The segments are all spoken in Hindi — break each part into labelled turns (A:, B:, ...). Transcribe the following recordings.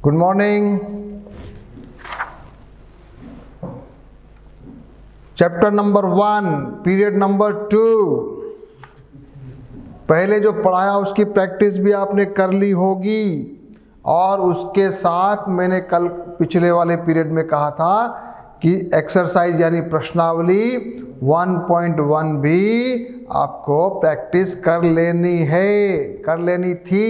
A: Good morning. Chapter number 1 period number 2। पहले जो पढ़ाया उसकी प्रैक्टिस भी आपने कर ली होगी, और उसके साथ मैंने कल पिछले वाले पीरियड में कहा था कि एक्सरसाइज यानी प्रश्नावली 1.1 भी आपको प्रैक्टिस कर लेनी थी।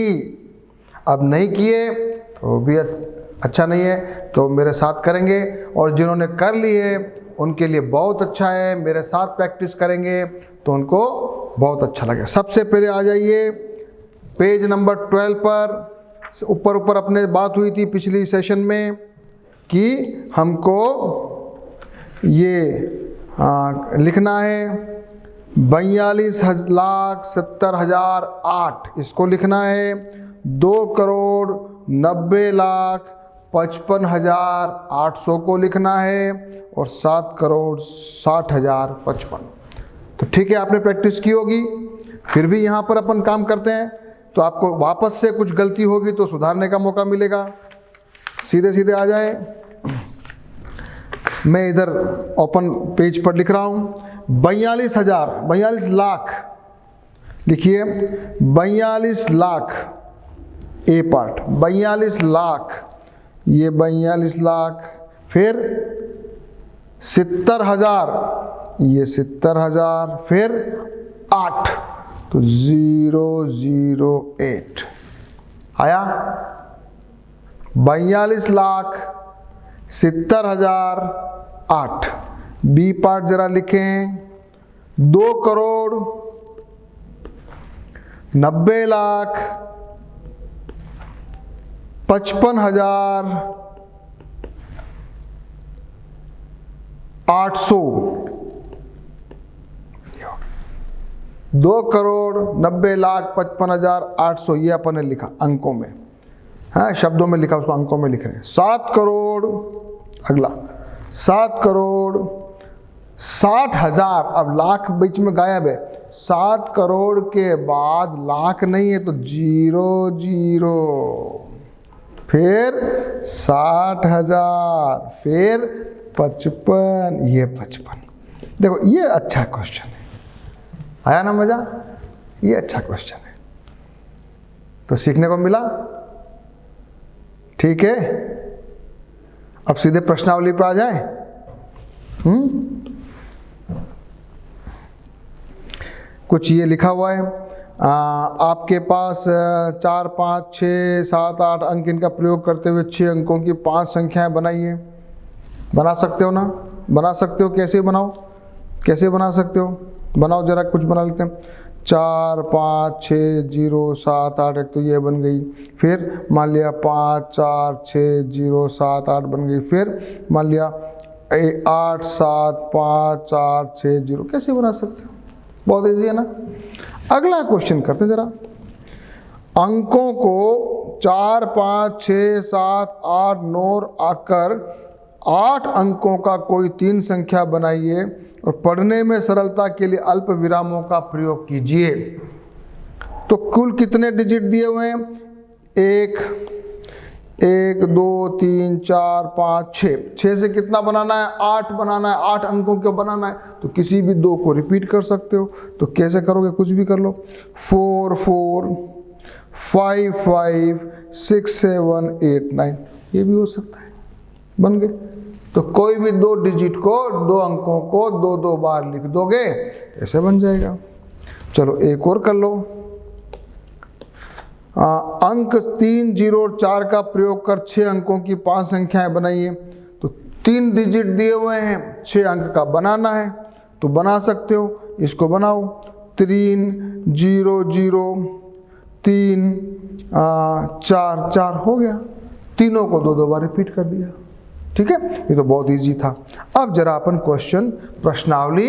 A: अब नहीं किए तो भी अच्छा नहीं है, तो मेरे साथ करेंगे, और जिन्होंने कर ली है उनके लिए बहुत अच्छा है। मेरे साथ प्रैक्टिस करेंगे तो उनको बहुत अच्छा लगेगा। सबसे पहले आ जाइए पेज नंबर 12 पर। ऊपर अपने बात हुई थी पिछली सेशन में कि हमको ये लिखना है 42,70,008, इसको लिखना है 2,90,55,800 को लिखना है, और 7,60,055। तो ठीक है, आपने प्रैक्टिस की होगी। फिर भी यहाँ पर अपन काम करते हैं तो आपको वापस से कुछ गलती होगी तो सुधारने का मौका मिलेगा। सीधे आ जाए। मैं इधर ओपन पेज पर लिख रहा हूँ 42 लाख लिखिए। 42 लाख ए पार्ट, 42 लाख, ये 42 लाख, फिर 70,000, ये 70,000, फिर 8, तो 008 आया। 42 लाख 70,008। बी पार्ट जरा लिखें 2,90,55,800। 2,90,55,800 ये अपन ने लिखा अंकों में, हाँ शब्दों में लिखा, उसको अंकों में लिख रहे हैं। 7 करोड़, अगला 7,60,000। अब लाख बीच में गायब है। 7 करोड़ के बाद लाख नहीं है तो 00, फिर 60,000, फिर 55, ये 55। देखो ये अच्छा क्वेश्चन है, आया ना मजा? ये अच्छा क्वेश्चन है, तो सीखने को मिला। ठीक है, अब सीधे प्रश्नावली पे आ जाए। कुछ ये लिखा हुआ है, आपके पास 4, 5, 6, 7, 8 अंक इनका प्रयोग करते हुए 6 अंकों की 5 संख्याएं बनाइए। बना सकते हो ना? बना सकते हो। कैसे बनाओ? कैसे बना सकते हो? बनाओ जरा, कुछ बना लेते हैं। 4, 5, 6, 0, 7, 8, एक तो ये बन गई। फिर मान लिया 5, 4, 6, 0, 7, 8 बन गई। फिर मान लिया 8, 7, 5, 4, 6, 0। कैसे बना सकते हो? बहुत ईजी है ना। अगला क्वेश्चन करते हैं जरा। अंकों को 4, 5, 6, 7, 8, 9 आकर 8 अंकों का कोई 3 संख्या बनाइए, और पढ़ने में सरलता के लिए अल्प विरामों का प्रयोग कीजिए। तो कुल कितने डिजिट दिए हुए हैं? 1, 2, 3, 4, 5, 6। 6 से कितना बनाना है? 8 बनाना है। 8 अंकों को बनाना है, तो किसी भी 2 को रिपीट कर सकते हो। तो कैसे करोगे? कुछ भी कर लो। 4, 4, 5, 5, 6, 7, 8, 9, ये भी हो सकता है। बन गए। तो कोई भी 2 डिजिट को, 2 अंकों को 2 बार लिख दोगे, ऐसे बन जाएगा। चलो एक और कर लो। अंक 3, 0 और 4 का प्रयोग कर 6 अंकों की 5 संख्याएं बनाइए। तो 3 डिजिट दिए हुए हैं, 6 अंक का बनाना है, तो बना सकते हो। इसको बनाओ 3, 0, 0, 3, 4, 4 हो गया। तीनों को 2 बार रिपीट कर दिया। ठीक है, ये तो बहुत इजी था। अब जरा अपन क्वेश्चन प्रश्नावली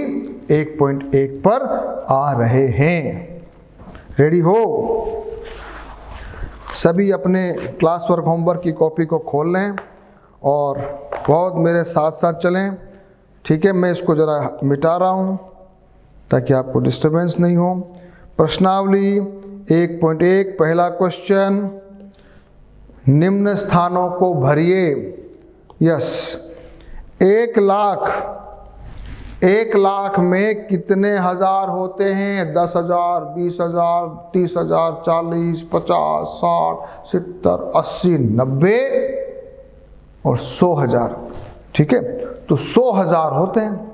A: 1.1 पर आ रहे हैं। रेडी हो? सभी अपने क्लास वर्क होमवर्क की कॉपी को खोल लें और बहुत मेरे साथ साथ चलें। ठीक है, मैं इसको ज़रा मिटा रहा हूँ ताकि आपको डिस्टरबेंस नहीं हो। प्रश्नावली 1.1 पहला क्वेश्चन, निम्न स्थानों को भरिए। यस, 1 लाख में कितने हजार होते हैं? 10,000, 20,000, 30,000, 40, 50, 60, 70, 80, 90 और 100,000। ठीक है, तो 100,000 होते हैं।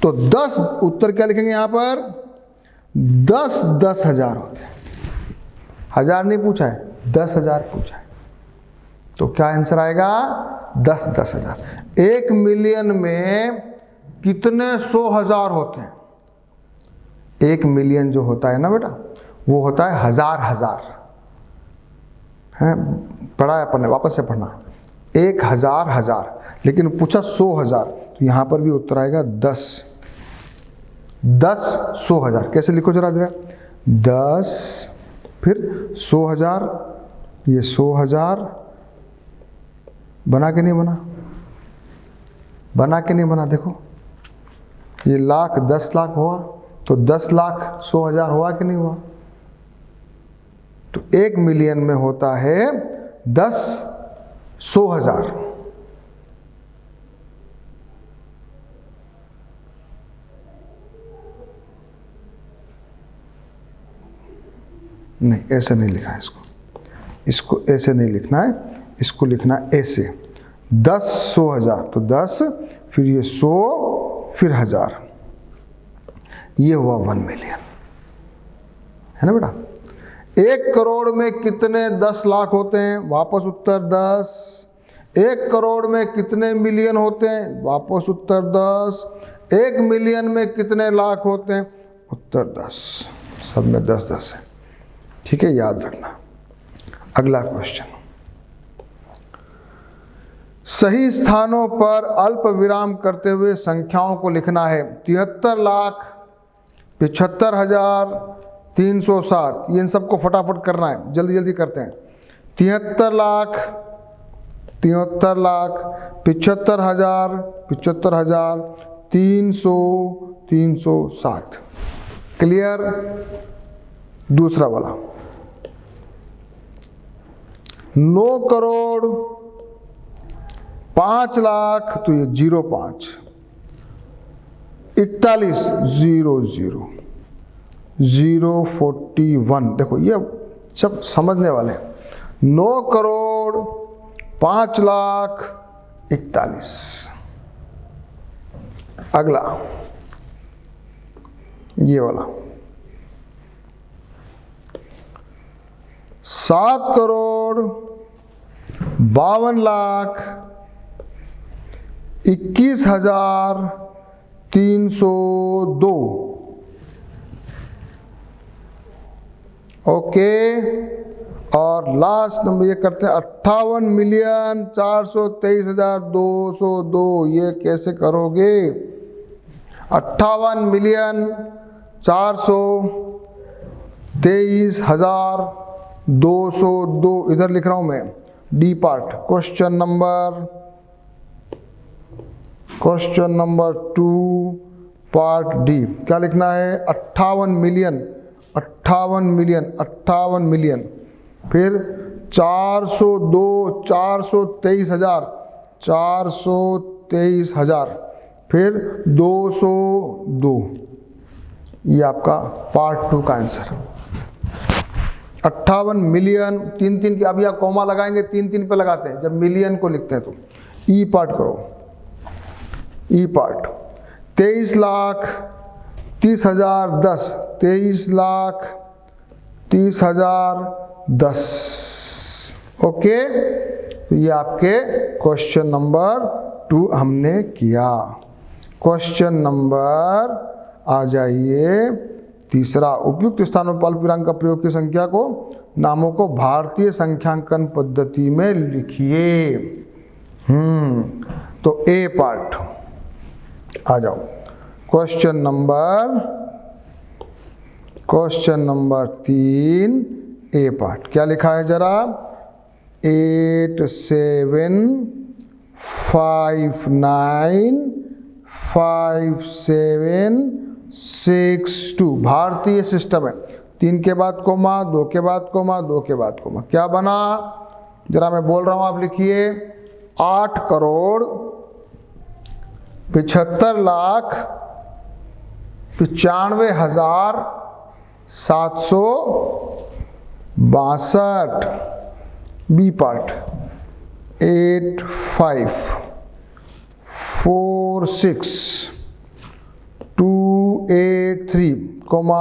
A: तो 10, उत्तर क्या लिखेंगे यहाँ पर? 10,000 होते हैं। हजार नहीं पूछा है, 10,000 पूछा है। तो क्या आंसर आएगा? 10,000। 1 मिलियन में कितने 100,000 होते हैं? 1 मिलियन जो होता है ना बेटा, वो होता है हजार है। पढ़ा है अपन ने, वापस से पढ़ना। 1,000, लेकिन पूछा 100,000, तो यहां पर भी उत्तर आएगा 10 100,000। कैसे लिखो जरा जरा? 10 फिर 100,000, ये 100,000 बना के नहीं बना? बना के नहीं बना? देखो, ये लाख 10 लाख हुआ, तो 10 लाख 100,000 हुआ कि नहीं हुआ? तो 1 मिलियन में होता है 10 100,000। नहीं, ऐसे नहीं लिखा है इसको ऐसे नहीं लिखना है, इसको लिखना है ऐसे। 10 100,000, तो 10 फिर ये 100 फिर 1000, ये हुआ 1 मिलियन, है ना बेटा? 1 करोड़ में कितने 10 लाख होते हैं? वापस उत्तर 10। 1 करोड़ में कितने मिलियन होते हैं? वापस उत्तर 10। 1 मिलियन में कितने लाख होते हैं? उत्तर 10। सब में 10 है। ठीक है, याद रखना। अगला क्वेश्चन, सही स्थानों पर अल्प विराम करते हुए संख्याओं को लिखना है। 73,75,307, ये इन सबको फटाफट करना है, जल्दी जल्दी करते हैं। 73 लाख, 75,000, 307। क्लियर? दूसरा वाला, 9 करोड़ 5 लाख, तो ये 05, 41,000, 041। देखो, ये सब समझने वाले हैं। 9 करोड़ 5 लाख 41। अगला ये वाला, 7 करोड़ 52 लाख 21,302। ओके, और लास्ट नंबर ये करते हैं 58,423,202। ये कैसे करोगे? 58,423,202 इधर लिख रहा हूं मैं, D part. Question number 2 part D. क्या लिखना है? 58 मिलियन, फिर 423,000, फिर 202। ये आपका पार्ट 2 का आंसर। 58 मिलियन, 3 के, अभी आप कॉमा लगाएंगे 3 पे लगाते हैं जब मिलियन को लिखते हैं। तो ई पार्ट करो, ई पार्ट। 23,30,010, 23,30,010। ओके, तो ये आपके क्वेश्चन नंबर 2 हमने किया। क्वेश्चन नंबर आ जाइए तीसरा, उपयुक्त स्थानों पर अल्पविराम का प्रयोग की संख्या को, नामों को भारतीय संख्यांकन पद्धति में लिखिए। तो ए पार्ट आ जाओ। क्वेश्चन नंबर 3 ए पार्ट। क्या लिखा है जरा? 87595762 भारतीय सिस्टम है। 3 के बाद कोमा, 2 के बाद कोमा, 2 के बाद कोमा। क्या बना? जरा मैं बोल रहा हूं, आप लिखिए 8,95,762। B part 85,46,283, comma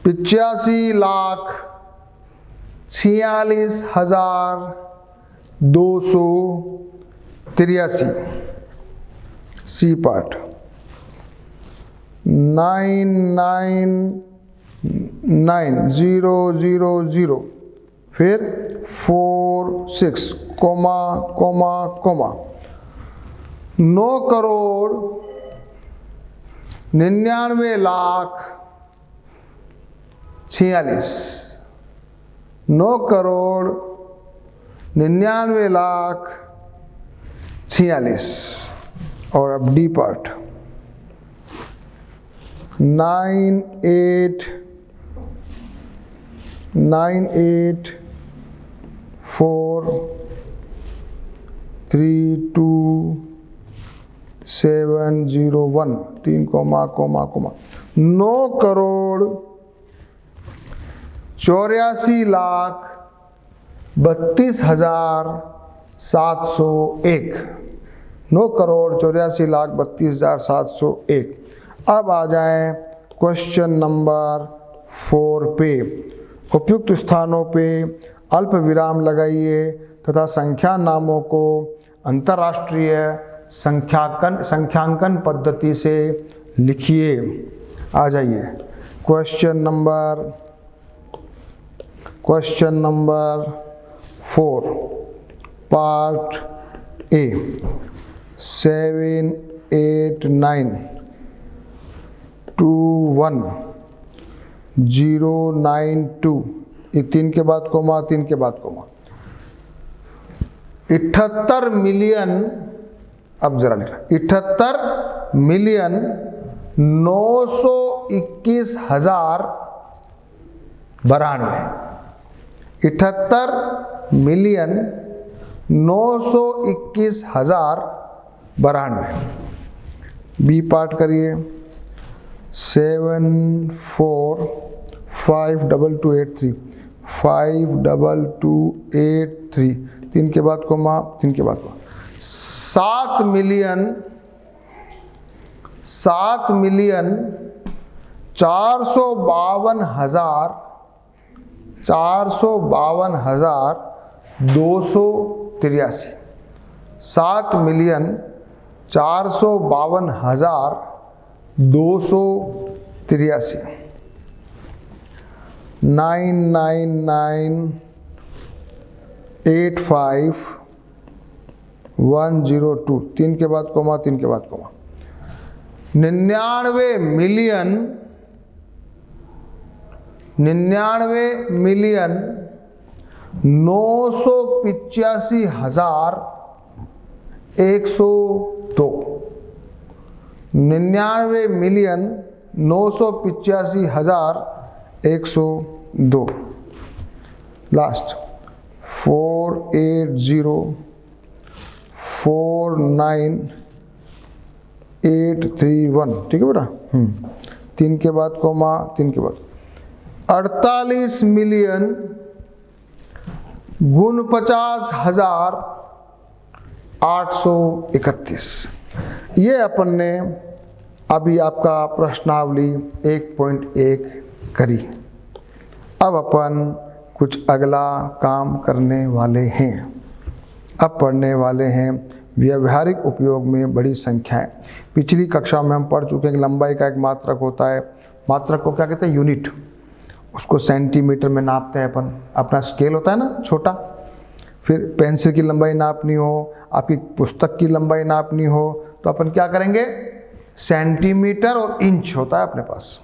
A: 85,46,283। C part 999,000, फिर 46, कोमा 9,99,46,000, 9,99,46,000। और अब डी पार्ट 98,98,432,701, 3 कोमा 9,84,32,701, 9,84,32,701। अब आ जाएं क्वेश्चन नंबर 4 पे। उपयुक्त स्थानों पे अल्प विराम लगाइए तथा संख्या नामों को अंतर्राष्ट्रीय संख्यांकन पद्धति से लिखिए। आ जाइए क्वेश्चन नंबर 4 पार्ट ए 78921,092, ये 3 के बाद कोमा 3 के बाद कोमा 78 मिलियन। अब जरा लिखना 78,921,092, 78,921,092। बी पार्ट करिए 745283, 52283, 3 के बाद कोमा 3 के बाद कोमा 7,452,283, 7,452,283। 999,85,102, 3 के बाद कोमा 3 के बाद कोमा 99,985,102, 99,985,102। लास्ट 480,49,831, ठीक है बेटा। 3 के बाद कोमा 3 के बाद 48,50,831। ये अपन ने अभी आपका प्रश्नावली 1.1 करी। अब अपन कुछ अगला काम करने वाले हैं। अब पढ़ने वाले हैं व्यावहारिक उपयोग में बड़ी संख्याएं। पिछली कक्षा में हम पढ़ चुके हैं कि लंबाई का एक मात्रक होता है। मात्रक को क्या कहते हैं? यूनिट। उसको सेंटीमीटर में नापते हैं अपन। अपना स्केल होता है ना छोटा। फिर पेंसिल की लंबाई नापनी हो, आपकी पुस्तक की लंबाई नापनी हो, तो अपन क्या करेंगे? सेंटीमीटर और इंच होता है अपने पास।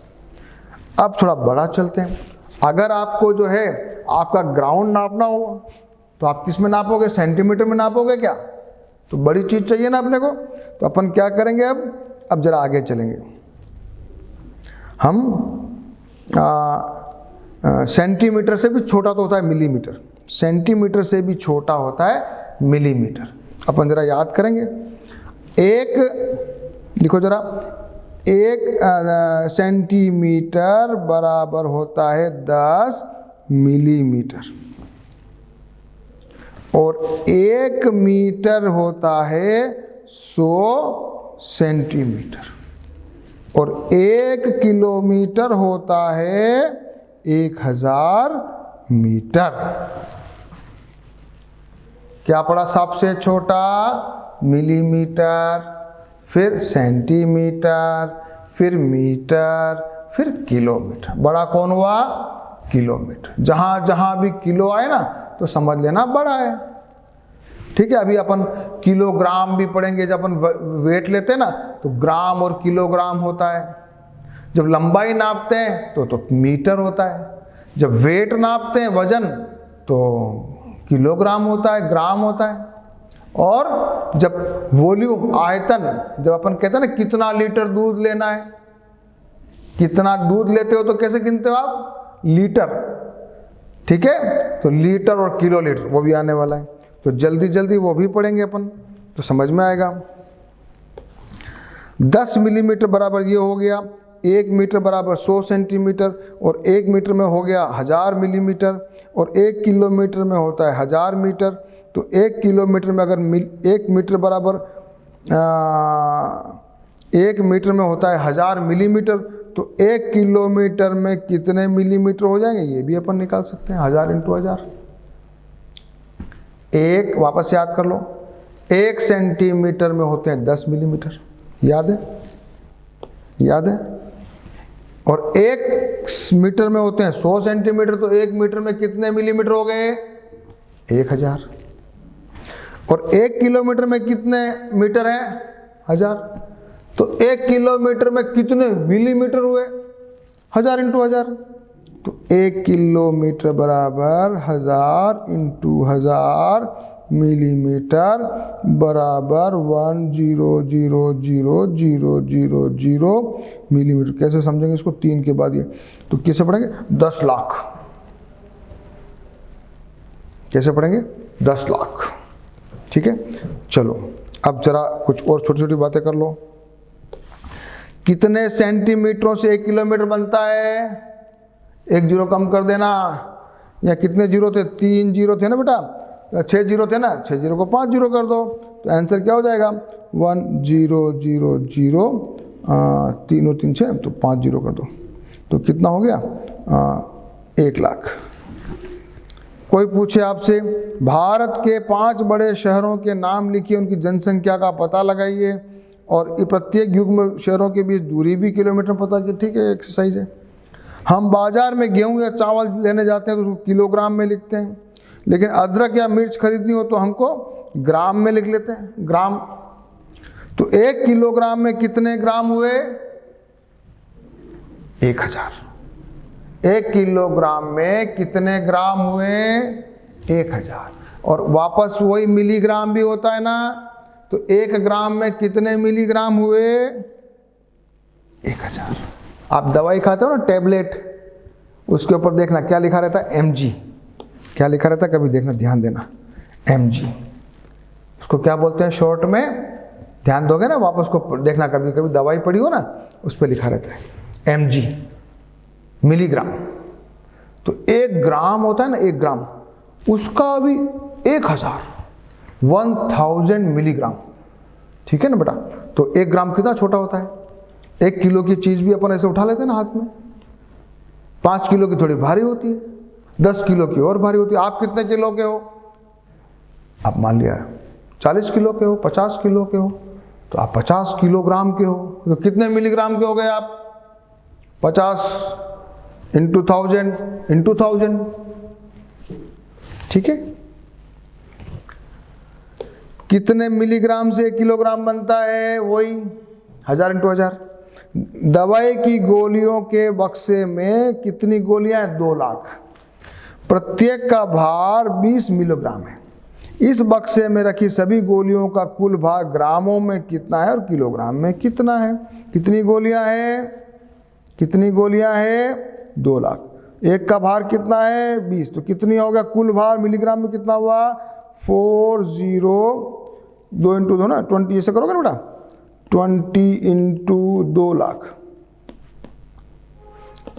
A: अब थोड़ा बड़ा चलते हैं। अगर आपको जो है आपका ग्राउंड नापना हो तो आप किस में नापोगे? सेंटीमीटर में नापोगे क्या? तो बड़ी चीज़ चाहिए ना अपने को। तो अपन क्या करेंगे? अब जरा आगे चलेंगे। हम सेंटीमीटर से भी छोटा तो होता है मिलीमीटर। सेंटीमीटर से भी छोटा होता है मिलीमीटर। अपन जरा याद करेंगे, लिखो जरा, 1 सेंटीमीटर बराबर होता है 10 मिलीमीटर और 1 मीटर होता है 100 सेंटीमीटर और 1 किलोमीटर होता है 1000 मीटर। क्या पड़ा सबसे छोटा? मिलीमीटर, फिर सेंटीमीटर, फिर मीटर, फिर किलोमीटर। बड़ा कौन हुआ? किलोमीटर। जहां जहां भी किलो आए ना तो समझ लेना बड़ा है। ठीक है, अभी अपन किलोग्राम भी पढ़ेंगे। जब अपन वेट लेते हैं ना तो ग्राम और किलोग्राम होता है। जब लंबाई नापते हैं तो मीटर होता है। जब वेट नापते हैं वजन तो किलोग्राम होता है, ग्राम होता है। और जब वॉल्यूम, आयतन, जब अपन कहते हैं ना कितना लीटर दूध लेना है, कितना दूध लेते हो तो कैसे गिनते हो आप? लीटर। ठीक है, तो लीटर और किलो लीटर वो भी आने वाला है, तो जल्दी जल्दी वो भी पढ़ेंगे अपन तो समझ में आएगा। 10 मिलीमीटर बराबर ये हो गया, 1 मीटर बराबर 100 सेंटीमीटर और 1 मीटर में हो गया 1000 मिलीमीटर और 1 किलोमीटर में होता है 1000 मीटर। तो 1 किलोमीटर में अगर 1 मीटर बराबर 1 मीटर में होता है 1000 मिलीमीटर, तो 1 किलोमीटर में कितने मिलीमीटर हो जाएंगे ये भी अपन निकाल सकते हैं। 1000 × 1000। एक, वापस याद कर लो, 1 सेंटीमीटर में होते हैं 10 मिलीमीटर। याद है? याद है? और 1 मीटर में होते हैं 100 सेंटीमीटर, तो 1 मीटर में कितने मिलीमीटर हो गए? 1000। और 1 किलोमीटर में कितने मीटर हैं? 1000। तो 1 किलोमीटर में कितने मिलीमीटर हुए? 1000 × 1000। तो 1 किलोमीटर बराबर 1000 × 1000 मिलीमीटर बराबर 1,000,000 मिलीमीटर। कैसे समझेंगे इसको? 3 के बाद ये, तो कैसे पढ़ेंगे? 10 लाख। कैसे पढ़ेंगे? 10 लाख। ठीक है, चलो अब जरा कुछ और छोटी छोटी बातें कर लो। कितने सेंटीमीटरों से 1 किलोमीटर बनता है? 1 जीरो कम कर देना। या कितने जीरो थे? 3 जीरो थे ना बेटा, 6 जीरो थे ना, 6 जीरो को 5 जीरो कर दो तो आंसर क्या हो जाएगा? 1,000,000। 3 और 3 6, तो 5 जीरो कर दो तो कितना हो गया? 1 लाख। कोई पूछे आपसे भारत के 5 बड़े शहरों के नाम लिखिए, उनकी जनसंख्या का पता लगाइए और प्रत्येक युग्म शहरों के बीच दूरी भी किलोमीटर में पता की। ठीक है, एक्सरसाइज है। हम बाजार में गेहूं या चावल लेने जाते हैं तो उसको किलोग्राम में लिखते हैं, लेकिन अदरक या मिर्च खरीदनी हो तो हमको ग्राम में लिख लेते हैं, ग्राम। तो 1 किलोग्राम में कितने ग्राम हुए? 1000। 1 किलोग्राम में कितने ग्राम हुए? 1000। और वापस वही मिलीग्राम भी होता है ना, तो 1 ग्राम में कितने मिलीग्राम हुए? 1000। आप दवाई खाते हो ना, टैबलेट, उसके ऊपर देखना क्या लिखा रहता है? mg। क्या लिखा रहता है? कभी देखना, ध्यान देना, mg। उसको क्या बोलते हैं शॉर्ट में? ध्यान दोगे ना, वापस को देखना, कभी कभी दवाई पड़ी हो ना, उस पर लिखा रहता है mg, मिलीग्राम। तो 1 ग्राम होता है ना, 1 ग्राम, उसका भी 1000 मिलीग्राम। ठीक है ना बेटा? तो 1 ग्राम कितना छोटा होता है? 1 किलो की चीज भी अपन ऐसे उठा लेते हैं ना हाथ में। 5 किलो की थोड़ी भारी होती है, 10 किलो की और भारी होती है। आप कितने किलो के हो? आप मान लिया 40 किलो के हो, 50 किलो के हो, तो आप 50 किलोग्राम के हो। तो कितने मिलीग्राम के हो गए आप? 50 × 1000 × 1000। ठीक है, कितने मिलीग्राम से 1 किलोग्राम बनता है? वही 1000 × 1000। दवाई की गोलियों के बक्से में कितनी गोलियां हैं? 2 लाख। प्रत्येक का भार 20 मिलीग्राम है। इस बक्से में रखी सभी गोलियों का कुल भार ग्रामों में कितना है और किलोग्राम में कितना है? कितनी गोलियां हैं? कितनी गोलियां हैं? 2 लाख। एक का भार कितना है 20, तो कितनी हो गया कुल भार मिलीग्राम में कितना हुआ 40, 2 इंटू 2 ना 20, ऐसे करोगे ना बेटा 20 इंटू 2 लाख,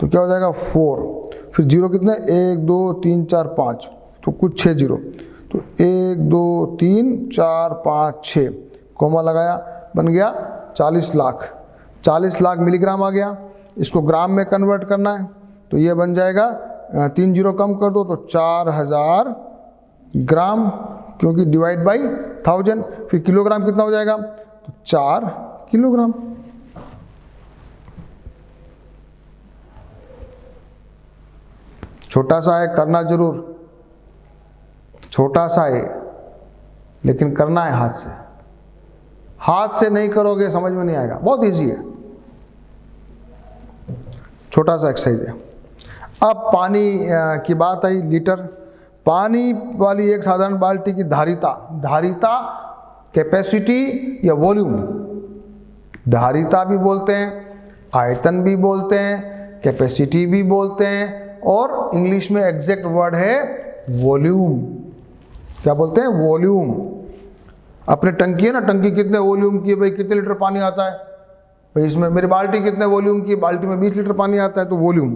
A: तो क्या हो जाएगा 4, फिर जीरो कितने 1 2 3 4 5, तो कुछ 6 जीरो, तो 1 2 3 4 5 6, कोमा लगाया, बन गया 40 लाख। 40 लाख मिलीग्राम आ गया। इसको ग्राम में कन्वर्ट करना है, तो ये बन जाएगा 3 जीरो कम कर दो तो 4000 ग्राम, क्योंकि डिवाइड बाई 1000। फिर किलोग्राम कितना हो जाएगा, तो 4 किलोग्राम। छोटा सा है, करना जरूर, छोटा सा है लेकिन करना है हाथ से। हाथ से नहीं करोगे समझ में नहीं आएगा, बहुत इजी है, छोटा सा एक्सरसाइज है। अब पानी की बात आई, लीटर। पानी वाली एक साधारण बाल्टी की धारिता, धारिता कैपेसिटी या वॉल्यूम, धारिता भी बोलते हैं, आयतन भी बोलते हैं, कैपेसिटी भी बोलते हैं, और इंग्लिश में एग्जैक्ट वर्ड है वॉल्यूम। क्या बोलते हैं, वॉल्यूम। अपने टंकी है ना, टंकी कितने वॉल्यूम की है भाई, कितने लीटर पानी आता है भाई, इसमें मेरी बाल्टी कितने वॉल्यूम की, बाल्टी में 20 लीटर पानी आता है, तो वॉल्यूम।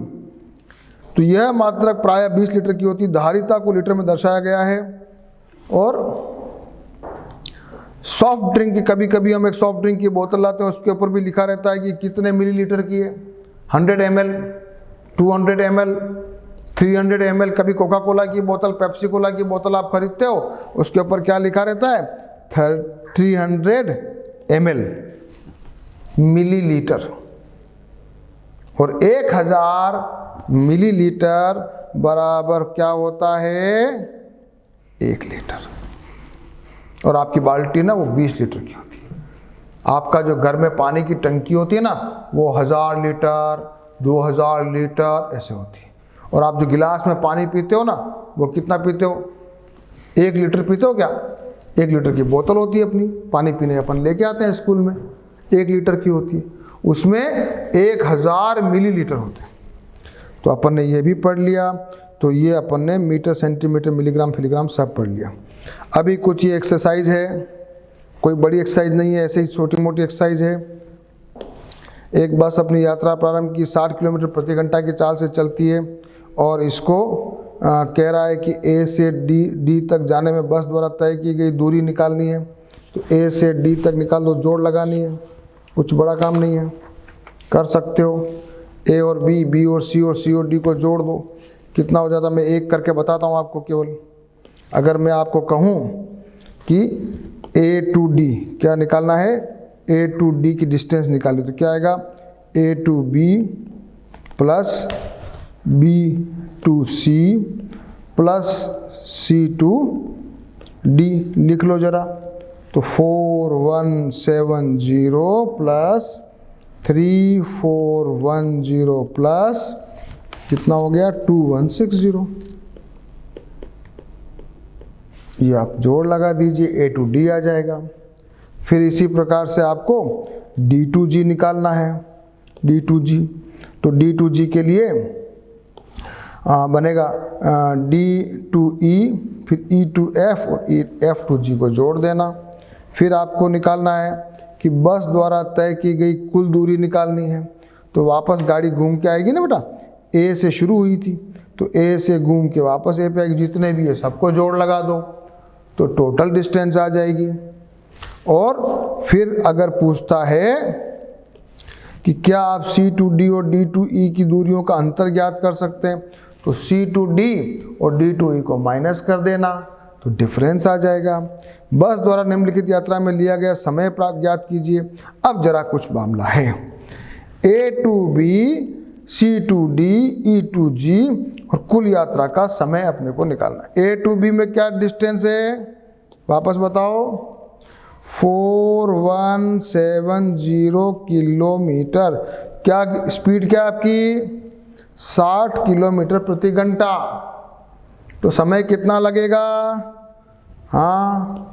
A: तो यह मात्रक प्राय 20 लीटर की होती है। धारिता को लीटर में दर्शाया गया है। और सॉफ्ट ड्रिंक की, कभी कभी हम एक सॉफ्ट ड्रिंक की बोतल लाते हैं, उसके ऊपर भी लिखा रहता है कि कितने मिलीलीटर की है, 100 ml, 200 ml, 300 ml। कभी कोका कोला की बोतल, पेप्सी कोला की बोतल आप खरीदते हो, उसके ऊपर क्या लिखा रहता है 300 ml, मिलीलीटर। और 1000 मिलीलीटर बराबर क्या होता है 1 लीटर। और आपकी बाल्टी ना वो 20 लीटर की होती है। आपका जो घर में पानी की टंकी होती है ना, वो 1000 लीटर, 2000 लीटर ऐसे होती है। और आप जो गिलास में पानी पीते हो ना, वो कितना पीते हो, 1 लीटर पीते हो क्या। 1 लीटर की बोतल होती है अपनी, पानी पीने अपन लेके आते हैं स्कूल में, 1 लीटर की होती है, उसमें 1000 मिलीलीटर होते हैं। तो अपन ने ये भी पढ़ लिया। तो ये अपन ने मीटर, सेंटीमीटर, मिलीग्राम, फिलीग्राम सब पढ़ लिया। अभी कुछ ये एक्सरसाइज है, कोई बड़ी एक्सरसाइज नहीं है, ऐसे ही छोटी मोटी एक्सरसाइज है। एक बस अपनी यात्रा प्रारंभ की, 60 किलोमीटर प्रति घंटा की चाल से चलती है, और इसको कह रहा है कि ए से डी तक जाने में बस द्वारा तय की गई दूरी निकालनी है। तो ए से डी तक निकाल दो, जोड़ लगानी है, कुछ बड़ा काम नहीं है, कर सकते हो। ए और बी और सी और डी को जोड़ दो, कितना हो जाता, मैं एक करके बताता हूँ आपको केवल। अगर मैं आपको कहूँ कि ए टू डी क्या निकालना है, ए टू डी की डिस्टेंस निकालनी, तो क्या आएगा A to B plus B to C plus C to D, लिख लो जरा। तो 4170 प्लस 3410 प्लस कितना हो गया 2160। ये आप जोड़ लगा दीजिए, ए टू डी आ जाएगा। फिर इसी प्रकार से आपको डी टू जी निकालना है, डी टू जी। तो डी टू जी के लिए बनेगा डी टू ई, फिर ई टू एफ और एफ टू जी को जोड़ देना। फिर आपको निकालना है कि बस द्वारा तय की गई कुल दूरी निकालनी है। तो वापस गाड़ी घूम के आएगी ना बेटा, ए से शुरू हुई थी, तो ए से घूम के वापस ए पे आएगी, जितने भी है सबको जोड़ लगा दो, तो टोटल डिस्टेंस आ जाएगी। और फिर अगर पूछता है कि क्या आप सी टू डी और डी टू ई की दूरियों का अंतर ज्ञात कर सकते हैं, तो सी टू डी और डी टू ई को माइनस कर देना, तो डिफरेंस आ जाएगा। बस द्वारा निम्नलिखित यात्रा में लिया गया समय प्राप्त ज्ञात कीजिए। अब जरा कुछ मामला है, A to B, C to D, E to G और कुल यात्रा का समय अपने को निकालना है। ए टू बी में क्या डिस्टेंस है, वापस बताओ, 4170 किलोमीटर। क्या स्पीड क्या आपकी 60 किलोमीटर प्रति घंटा। तो समय कितना लगेगा, हाँ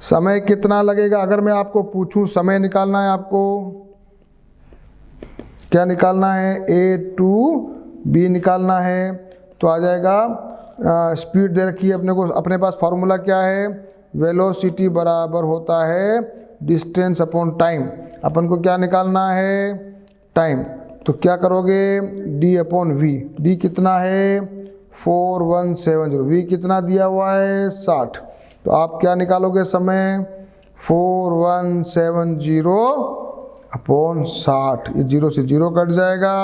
A: समय कितना लगेगा। अगर मैं आपको पूछूं समय निकालना है, आपको क्या निकालना है, ए टू बी निकालना है तो आ जाएगा स्पीड दे रखी है अपने को, अपने पास फार्मूला क्या है, वेलोसिटी बराबर होता है डिस्टेंस अपॉन टाइम। अपन को क्या निकालना है, टाइम। तो क्या करोगे, d अपॉन वी, डी कितना है 4170, वी कितना दिया हुआ है 60, तो आप क्या निकालोगे समय 4170 अपॉन 60, ये 0 से 0 कट जाएगा,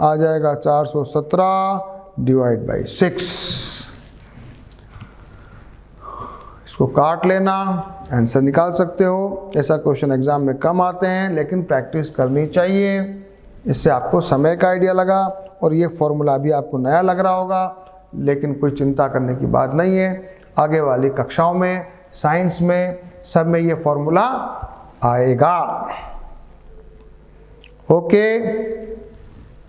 A: आ जाएगा 417 डिवाइड बाई 6। इसको काट लेना, आंसर निकाल सकते हो। ऐसा क्वेश्चन एग्जाम में कम आते हैं लेकिन प्रैक्टिस करनी चाहिए, इससे आपको समय का आइडिया लगा और ये फॉर्मूला भी आपको नया लग रहा होगा, लेकिन कोई चिंता करने की बात नहीं है। आगे वाली कक्षाओं में, साइंस में, सब में ये फॉर्मूला आएगा। Okay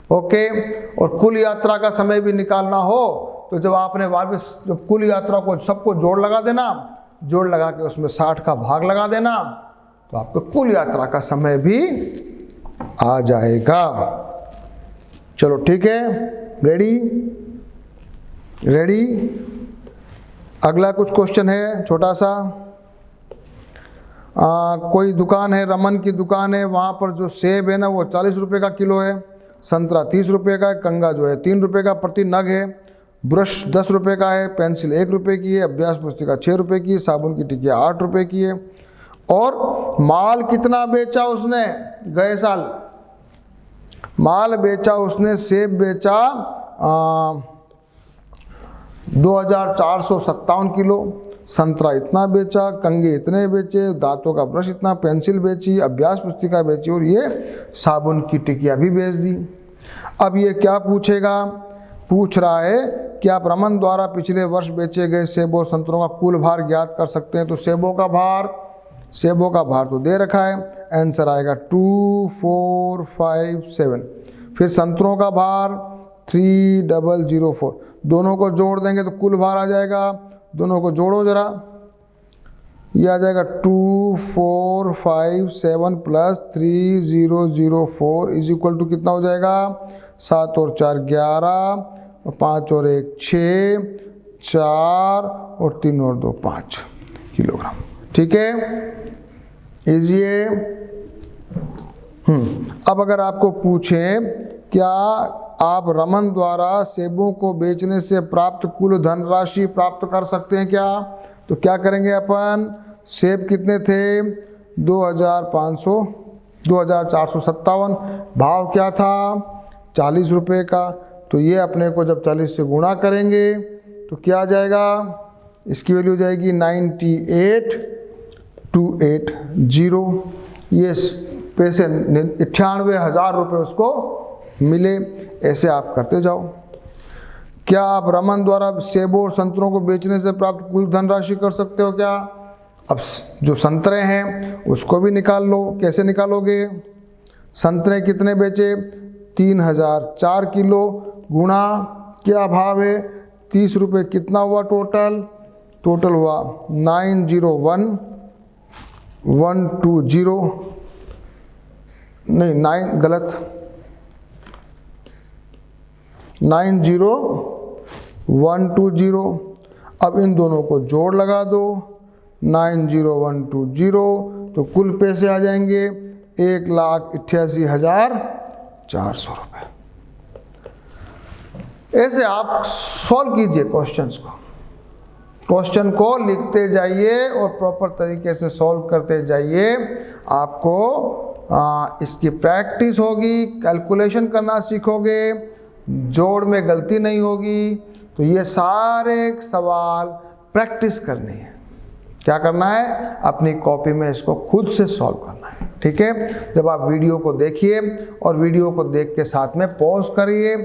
A: okay. और कुल यात्रा का समय भी निकालना हो तो जब आपने वापस जब कुल यात्रा को सबको जोड़ लगा देना, जोड़ लगा के उसमें 60 का भाग लगा देना, तो आपको कुल यात्रा का समय भी आ जाएगा। चलो ठीक है, रेडी रेडी। अगला कुछ क्वेश्चन है छोटा सा। कोई दुकान है, रमन की दुकान है, वहाँ पर जो सेब है ना वो 40 रुपये का किलो है, संतरा 30 रुपये का है, कंगा जो है 3 रुपये का प्रति नग है, ब्रश 10 रुपये का है, पेंसिल 1 रुपये की है, अभ्यास पुस्तिका 6 रुपये की है, साबुन की टिकिया 8 रुपये की है। और माल कितना बेचा उसने गए साल, माल बेचा उसने, सेब बेचा 2457 किलो, संतरा इतना बेचा, कंगे इतने बेचे, दांतों का ब्रश इतना, पेंसिल बेची, अभ्यास पुस्तिका बेची और ये साबुन की टिकिया भी बेच दी। अब ये क्या पूछेगा, पूछ रहा है कि आप रमन द्वारा पिछले वर्ष बेचे गए सेबों और संतरों का कुल भार ज्ञात कर सकते हैं। तो सेबों का भार तो दे रखा है, आंसर आएगा 2457। फिर संतरों का भार 3004, दोनों को जोड़ देंगे तो कुल भार आ जाएगा, दोनों को जोड़ो जरा, ये आ जाएगा 2457 प्लस 3004 इज इक्वल टू कितना हो जाएगा, 7 और 4 11, 5 और 1 6, 4 और 3 और 2 5 किलोग्राम। ठीक है, इजी है। अब अगर आपको पूछें क्या आप रमन द्वारा सेबों को बेचने से प्राप्त कुल धनराशि प्राप्त कर सकते हैं क्या, तो क्या करेंगे अपन, सेब कितने थे 2457, भाव क्या था 40 रुपये का, तो ये अपने को जब 40 से गुणा करेंगे तो क्या आ जाएगा, इसकी वैल्यू हो जाएगी 98,280, ये पैसे 98,000 रुपये उसको मिले। ऐसे आप करते जाओ। क्या आप रमन द्वारा सेबों और संतरों को बेचने से प्राप्त कुल धनराशि कर सकते हो क्या, अब जो संतरे हैं उसको भी निकाल लो। कैसे निकालोगे, संतरे कितने बेचे 3004 किलो, गुणा क्या भाव है 30 रुपये, कितना हुआ टोटल हुआ 90120, नहीं 90120। अब इन दोनों को जोड़ लगा दो, 90120, तो कुल पैसे आ जाएंगे 1,88,400 रुपये। ऐसे आप सॉल्व कीजिए क्वेश्चन को लिखते जाइए और प्रॉपर तरीके से सॉल्व करते जाइए। आपको इसकी प्रैक्टिस होगी, कैलकुलेशन करना सीखोगे, जोड़ में गलती नहीं होगी। तो ये सारे सवाल प्रैक्टिस करनी है। क्या करना है, अपनी कॉपी में इसको खुद से सॉल्व करना है। ठीक है, जब आप वीडियो को देखिए और वीडियो को देख के साथ में पॉज करिए,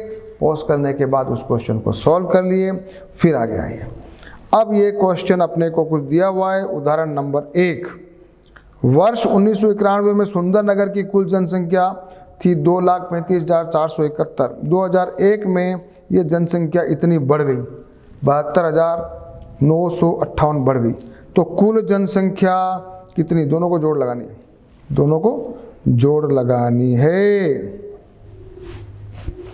A: पॉज करने के बाद उस क्वेश्चन को सॉल्व कर लिए, फिर आगे आइए। अब ये क्वेश्चन अपने को कुछ दिया हुआ है। उदाहरण नंबर 1, वर्ष 1991 में सुंदरनगर की कुल जनसंख्या थी 2,35,471। 2001 में ये जनसंख्या इतनी बढ़ गई, 72,958 बढ़ गई। तो कुल जनसंख्या कितनी, दोनों को जोड़ लगानी है,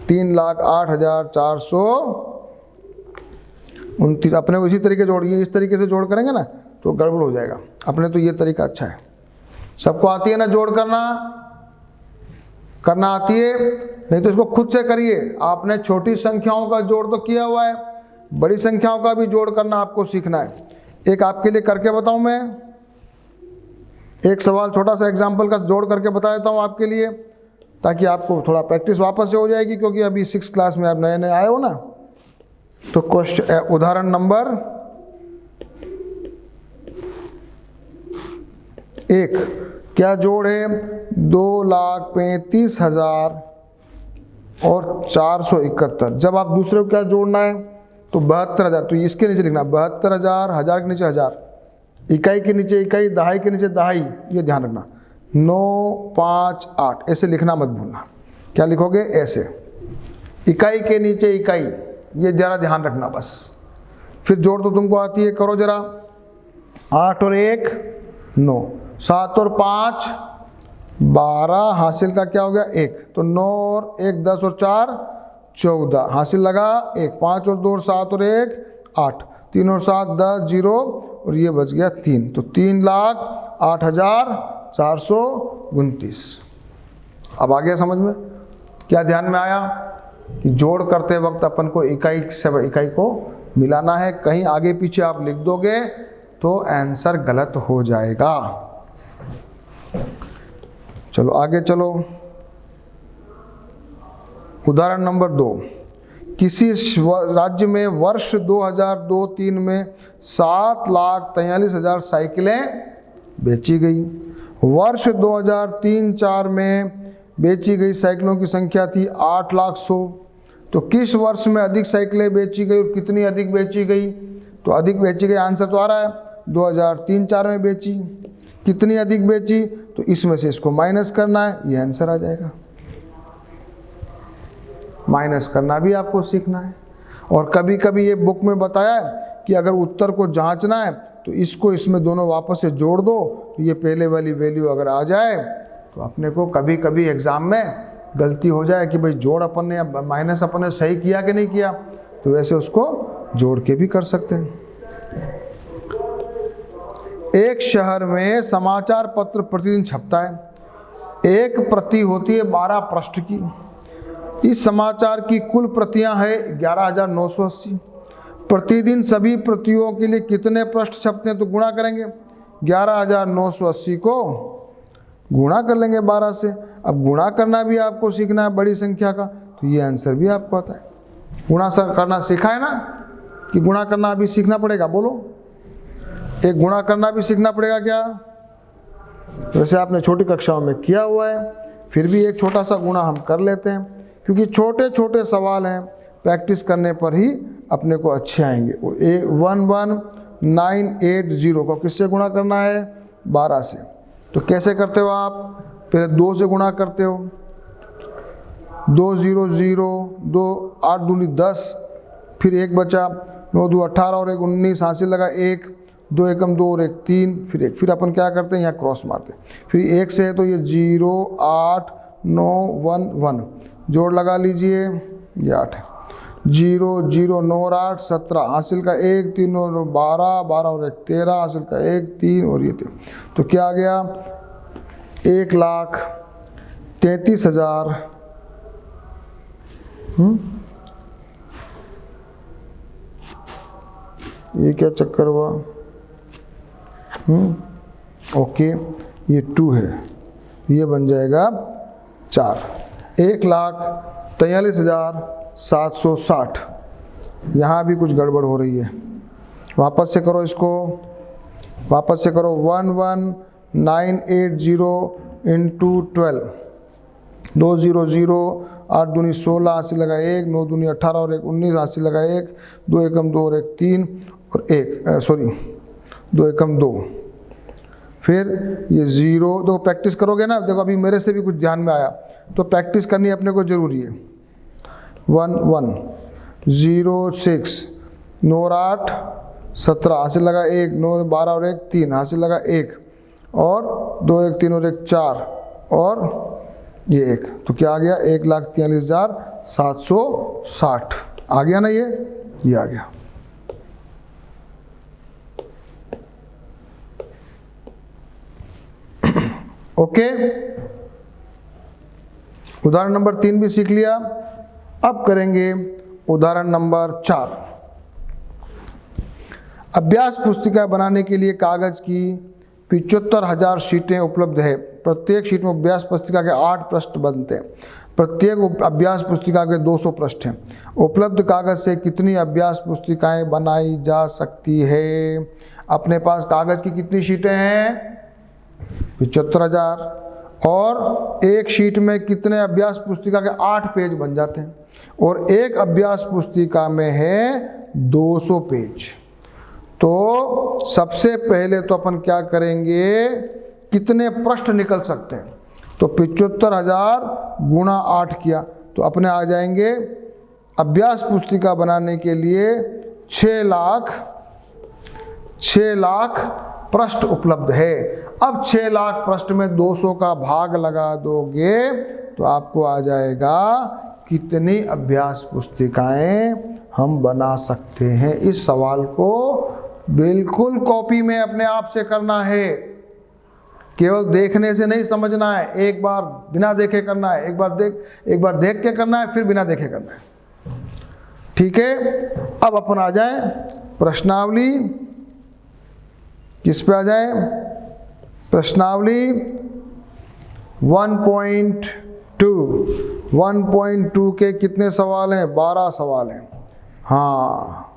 A: 3 3,08,429। अपने को इसी तरीके जोड़िए, इस तरीके से जोड़ करेंगे ना तो गड़बड़ हो जाएगा। अपने तो ये तरीका अच्छा है। सबको आती है ना जोड़ करना आती है? नहीं तो इसको खुद से करिए। आपने छोटी संख्याओं का जोड़ तो किया हुआ है, बड़ी संख्याओं का भी जोड़ करना आपको सीखना है। एक आपके लिए करके बताऊं मैं, एक सवाल छोटा सा एग्जाम्पल का जोड़ करके बता देता हूं आपके लिए, ताकि आपको थोड़ा प्रैक्टिस वापस से हो जाएगी, क्योंकि अभी 6 क्लास में आप नए नए आए हो ना। तो क्वेश्चन, उदाहरण नंबर 1, क्या जोड़ है? 2,35,000 और 471। जब आप दूसरे को क्या जोड़ना है तो 72,000, तो इसके नीचे लिखना 72,000, 1000 के नीचे 1000, इकाई के नीचे इकाई, दहाई के नीचे दहाई, ये ध्यान रखना। 9, 5, 8 ऐसे लिखना मत भूलना। क्या लिखोगे? ऐसे, इकाई के नीचे इकाई, ये जरा ध्यान रखना बस। फिर जोड़ तो तुमको आती है, करो जरा। 8 और 1 9, 7 और 5 12, हासिल का क्या हो गया? 1। तो 9 और 1 10 और 4 14, हासिल लगा 1। 5 और 2 और 7 और 1 8, 3 और 7 10 0, और ये बच गया 3। तो 3,08,429। अब आ गया समझ में? क्या ध्यान में आया कि जोड़ करते वक्त अपन को इकाई से इकाई को मिलाना है। कहीं आगे पीछे आप लिख दोगे तो आंसर गलत हो जाएगा। चलो आगे चलो। उदाहरण नंबर 2, किसी राज्य में वर्ष 2002-03 में 7,43,000 साइकिलें बेची गई। वर्ष 2003-04 में बेची गई साइकिलों की संख्या थी 8,00,100। तो किस वर्ष में अधिक साइकिलें बेची गई और कितनी अधिक बेची गई? तो अधिक बेची गई आंसर तो आ रहा है, 2003-04 में बेची। कितनी अधिक बेची? तो इसमें से इसको माइनस करना है, ये आंसर आ जाएगा। माइनस करना भी आपको सीखना है। और कभी कभी ये बुक में बताया है कि अगर उत्तर को जांचना है तो इसको इसमें दोनों वापस से जोड़ दो, तो ये पहले वाली वैल्यू अगर आ जाए तो अपने को कभी कभी एग्जाम में गलती हो जाए कि भाई जोड़ अपन ने या माइनस अपन ने सही किया कि नहीं किया, तो वैसे उसको जोड़ के भी कर सकते हैं। एक शहर में समाचार पत्र प्रतिदिन छपता है। एक प्रति होती है 12 पृष्ठ की। इस समाचार की कुल प्रतियां है 11,980। प्रतिदिन सभी प्रतियों के लिए कितने पृष्ठ छपते हैं? तो गुणा करेंगे, 11,980 को गुणा कर लेंगे 12 से। अब गुणा करना भी आपको सीखना है बड़ी संख्या का, तो ये आंसर भी आपको आता है। गुणा करना सीखा है ना, कि गुणा करना अभी सीखना पड़ेगा? बोलो, एक गुणा करना भी सीखना पड़ेगा क्या? वैसे आपने छोटी कक्षाओं में किया हुआ है, फिर भी एक छोटा सा गुणा हम कर लेते हैं, क्योंकि छोटे छोटे सवाल हैं, प्रैक्टिस करने पर ही अपने को अच्छे आएंगे। 11,980 को किससे गुणा करना है? 12 से। तो कैसे करते हो आप? पहले 2 से गुणा करते हो, 2 0 0 2 8 दूनी 10, फिर 1 बचा, 9 2 18 और 1 19, हासिल लगा 1, 2 एकम 2 और 1 3, फिर 1। फिर अपन क्या करते हैं? यहाँ क्रॉस मारते हैं। फिर 1 से है तो ये 0 8 9 1 1, जोड़ लगा लीजिए, ये 8 है। 0 0 9 और 8 17, हासिल का 1 3 और 12 12 और 1 13, हासिल का 1 3 और ये 3। तो क्या आ गया? 1,33,000। ये क्या चक्कर हुआ? ओके, ये 2 है, ये बन जाएगा 4। 1,43,760। यहाँ भी कुछ गड़बड़ हो रही है, वापस से करो इसको, वापस से करो। 11,980 इंटू 12, 2 0 0 8 दूनी 16, हासिल लगा 1, 9 दूनी 18 और 1 19, हासिल लगा 1, 2 एकम 2 और 1 3 और 2 एकम 2। फिर ये 0, तो प्रैक्टिस करोगे ना। देखो अभी मेरे से भी कुछ ध्यान में आया, तो प्रैक्टिस करनी अपने को जरूरी है। 1 1 0 6 9 और 8 17, हासिल लगा 1, 9 12 और 1 3, हासिल लगा 1, और 2 1 3 और 1 4, और ये 1। तो क्या आ गया? 1,43,000 760 आ गया ना, ये आ गया। ओके, उदाहरण नंबर 3 भी सीख लिया। अब करेंगे उदाहरण नंबर 4। अभ्यास पुस्तिका बनाने के लिए कागज की 75,000 शीटें उपलब्ध है। प्रत्येक शीट में अभ्यास पुस्तिका के 8 पृष्ठ बनते हैं। प्रत्येक अभ्यास पुस्तिका के 200 पृष्ठ हैं। उपलब्ध कागज से कितनी अभ्यास पुस्तिकाएं बनाई जा सकती है? अपने पास कागज की कितनी शीटें हैं? 75,000। और एक शीट में कितने अभ्यास पुस्तिका के 8 पेज बन जाते हैं, और एक अभ्यास पुस्तिका में है 200 पेज। तो सबसे पहले तो अपन क्या करेंगे, कितने पृष्ठ निकल सकते हैं? तो 75,000 गुणा 8 किया तो अपने आ जाएंगे, अभ्यास पुस्तिका बनाने के लिए 6 लाख पृष्ठ उपलब्ध है। अब 6 लाख पृष्ठ में 200 का भाग लगा दोगे तो आपको आ जाएगा कितनी अभ्यास पुस्तिकाएं हम बना सकते हैं। इस सवाल को बिल्कुल कॉपी में अपने आप से करना है, केवल देखने से नहीं समझना है। एक बार बिना देखे करना है, एक बार देख के करना है, फिर बिना देखे करना है। ठीक है, अब अपन आ जाए प्रश्नावली। किस पे आ जाए? प्रश्नावली 1.2 के कितने सवाल हैं? 12 सवाल हैं। हाँ,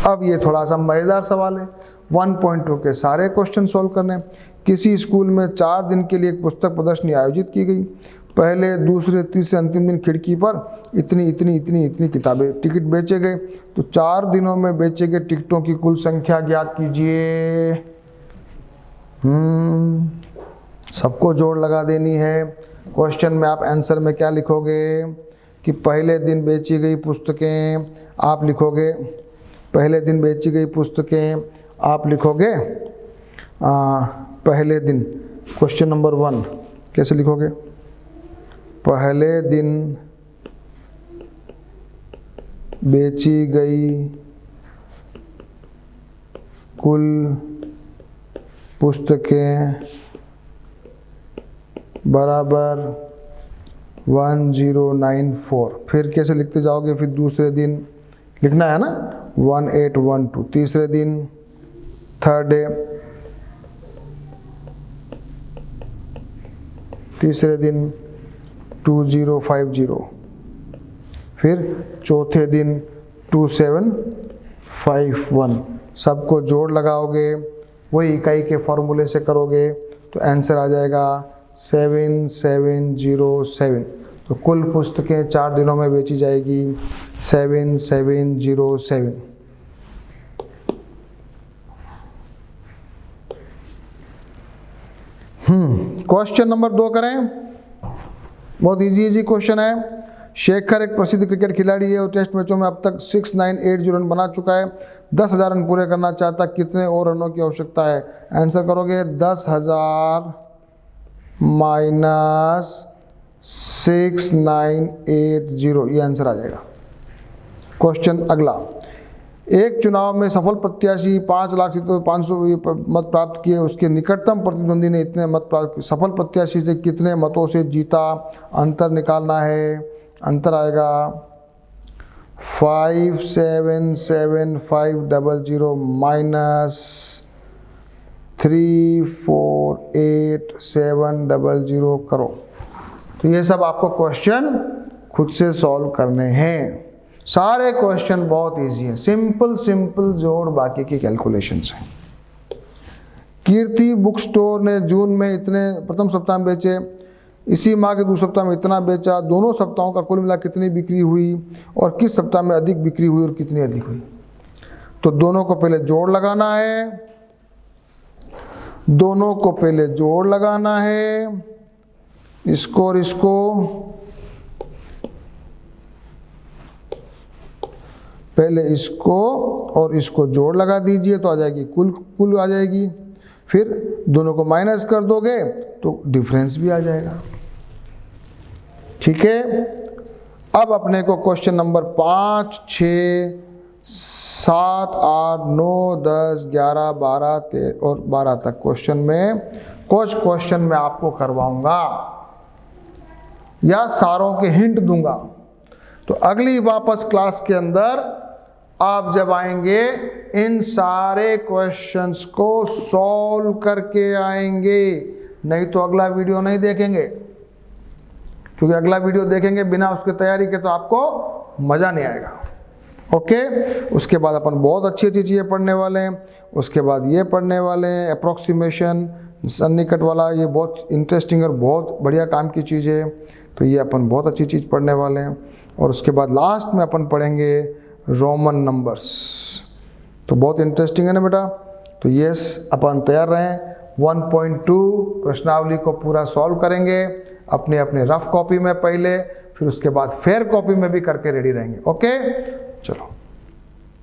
A: अब ये थोड़ा सा मजेदार सवाल है। 1.2 के सारे क्वेश्चन सॉल्व करने। किसी स्कूल में 4 दिन के लिए एक पुस्तक प्रदर्शनी आयोजित की गई। पहले, दूसरे, तीसरे, अंतिम दिन खिड़की पर इतनी किताबें टिकट बेचे गए। तो 4 दिनों में बेचे गए टिकटों की कुल संख्या ज्ञात कीजिए। सबको जोड़ लगा देनी है। क्वेश्चन में आप आंसर में क्या लिखोगे कि पहले दिन बेची गई पुस्तकें, आप लिखोगे पहले दिन बेची गई पुस्तकें, आप लिखोगे पहले दिन। क्वेश्चन नंबर 1 कैसे लिखोगे? पहले दिन बेची गई कुल पुस्तकें बराबर 1094। फिर कैसे लिखते जाओगे? फिर दूसरे दिन लिखना है ना 1812। तीसरे दिन, थर्ड डे, तीसरे दिन 2050। फिर चौथे दिन 2751। सबको जोड़ लगाओगे, वही इकाई के फॉर्मूले से करोगे तो आंसर आ जाएगा 7707। तो कुल पुस्तकें 4 दिनों में बेची जाएगी 7707। क्वेश्चन नंबर 2 करें। बहुत इजी क्वेश्चन है। शेखर एक प्रसिद्ध क्रिकेट खिलाड़ी है और टेस्ट मैचों में अब तक 6980 रन बना चुका है। 10,000 रन पूरे करना चाहता, कितने और रनों की आवश्यकता है? आंसर करोगे 10,000 माइनस 6980, ये आंसर आ जाएगा। क्वेश्चन अगला, एक चुनाव में सफल प्रत्याशी 5,00,500 मत प्राप्त किए, उसके निकटतम प्रतिद्वंदी ने इतने मत प्राप्त किए। सफल प्रत्याशी से कितने मतों से जीता? अंतर निकालना है। अंतर आएगा 577500 माइनस 348700 करो। तो ये सब आपको क्वेश्चन खुद से सॉल्व करने हैं। सारे क्वेश्चन बहुत इजी हैं, सिंपल जोड़ बाकी की कैलकुलेशंस हैं। कीर्ति बुक स्टोर ने जून में इतने प्रथम सप्ताह में बेचे, इसी माह के दूसरे सप्ताह में इतना बेचा। दोनों सप्ताहों का कुल मिला कितनी बिक्री हुई और किस सप्ताह में अधिक बिक्री हुई और कितनी अधिक हुई? तो दोनों को पहले जोड़ लगाना है। दोनों को पहले जोड़ लगाना है, इसको और इसको। पहले इसको और इसको जोड़ लगा दीजिए तो आ जाएगी कुल आ जाएगी। फिर दोनों को माइनस कर दोगे तो डिफरेंस भी आ जाएगा। ठीक है, अब अपने को क्वेश्चन नंबर 5, 6, 7, 8, 9, 10, 11, 12, 13 और 12 तक क्वेश्चन में कुछ क्वेश्चन मैं आपको करवाऊंगा या सारों के हिंट दूंगा। तो अगली वापस क्लास के अंदर आप जब आएंगे इन सारे क्वेश्चंस को सॉल्व करके आएंगे, नहीं तो अगला वीडियो नहीं देखेंगे, क्योंकि अगला वीडियो देखेंगे बिना उसके तैयारी के तो आपको मज़ा नहीं आएगा। ओके, उसके बाद अपन बहुत अच्छी अच्छी चीज़ें पढ़ने वाले हैं। उसके बाद ये पढ़ने वाले हैं अप्रोक्सीमेशन, सन्निकट वाला, ये बहुत इंटरेस्टिंग और बहुत बढ़िया काम की चीज़ है। तो ये अपन बहुत अच्छी चीज़ पढ़ने वाले हैं। और उसके बाद लास्ट में अपन पढ़ेंगे रोमन नंबर्स, तो बहुत इंटरेस्टिंग है ना बेटा। तो यस, अपन तैयार रहें। 1.2 प्रश्नावली को पूरा सॉल्व करेंगे अपने अपने रफ कॉपी में पहले, फिर उसके बाद फेयर कॉपी में भी करके रेडी रहेंगे। ओके, चलो।